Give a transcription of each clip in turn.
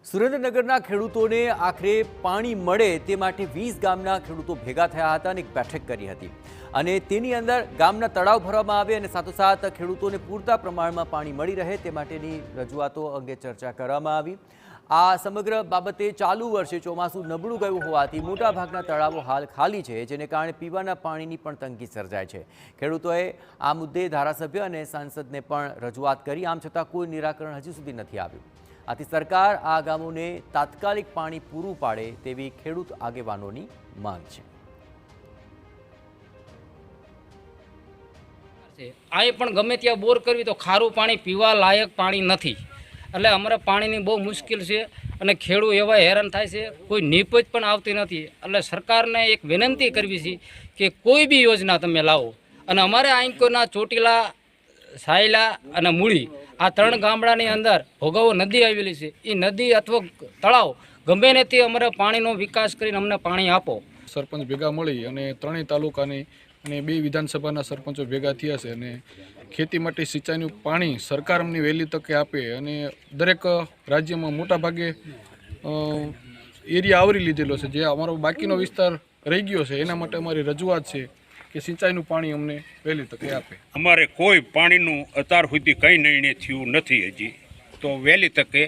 સુરેન્દ્રનગરના ખેડૂતોને આખરે પાણી મળે તે માટે 20 ગામના ખેડૂતો ભેગા થયા હતા અને એક બેઠક કરી હતી અને તેની અંદર ગામના તળાવ ભરવામાં આવે અને સાથોસાથ ખેડૂતોને પૂરતા પ્રમાણમાં પાણી મળી રહે તે માટેની રજૂઆતો અંગે ચર્ચા કરવામાં આવી। આ સમગ્ર બાબતે ચાલુ વર્ષે ચોમાસું નબળું ગયું હોવાથી મોટાભાગના તળાવો હાલ ખાલી છે, જેને કારણે પીવાના પાણીની પણ તંગી સર્જાય છે। ખેડૂતોએ આ મુદ્દે ધારાસભ્ય અને સાંસદને પણ રજૂઆત કરી, આમ છતાં કોઈ નિરાકરણ હજી સુધી નથી આવ્યું। આથી સરકાર આ ગામોને તાત્કાલિક પાણી પૂરું પાડે તેવી ખેડૂત આગેવાનોની માંગ છે। આ પણ ગમે ત્યાં બોર કરવી તો ખારું પાણી પીવા લાયક પાણી નથી, એટલે અમારે પાણીની બહુ મુશ્કેલ છે અને ખેડૂત એવા હેરાન થાય છે, કોઈ નીપજ પણ આવતી નથી। એટલે સરકારને એક વિનંતી કરવી છે કે કોઈ બી યોજના તમે લાવો અને અમારે આંકોના ચોટીલા, સાયલા અને મૂળી આ 3 ગામડાની અંદર ભોગાવો નદી આવેલી છે, એ નદી અથવા તળાવ ગમે ને તે અમારે પાણીનો વિકાસ કરીને અમને પાણી આપો। સરપંચ ભેગા મળી અને 3 તાલુકાની અને 2 વિધાનસભાના સરપંચો ભેગા થયા છે અને ખેતી માટે સિંચાઈનું પાણી સરકાર અમને વહેલી તકે આપે અને દરેક રાજ્યમાં મોટાભાગે એરિયા આવરી લીધેલો છે, જે અમારો બાકીનો વિસ્તાર રહી ગયો છે એના માટે અમારી રજૂઆત છે કે સિંચાઈનું પાણી અમને વહેલી તકે આપે। અમારે કોઈ પાણીનું અત્યાર સુધી કંઈ નિર્ણય થયું નથી હજી, તો વહેલી તકે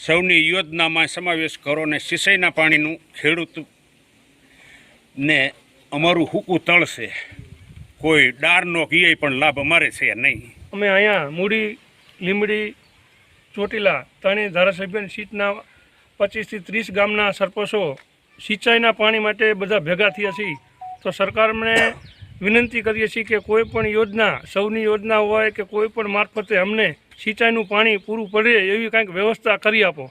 સૌની યોજનામાં સમાવેશ કરો અને સિંચાઈના પાણીનું ખેડૂતને અમારું હુકું તળશે, કોઈ ડારનો કિયાય પણ લાભ અમારે છે નહીં। અમે અહીંયા મૂડી, લીંબડી, ચોટીલા 3 ધારાસભ્યની સીટના 25 થી 30 ગામના સરપંચો સિંચાઈના પાણી માટે બધા ભેગા થયા છીએ। તો સરકારને વિનંતી કરીએ છીએ કે કોઈ પણ યોજના, સૌની યોજના હોય કે કોઈ પણ મારફતે અમને સિંચાઈનું પાણી પૂરું પડે એવી કંઈક વ્યવસ્થા કરી આપો।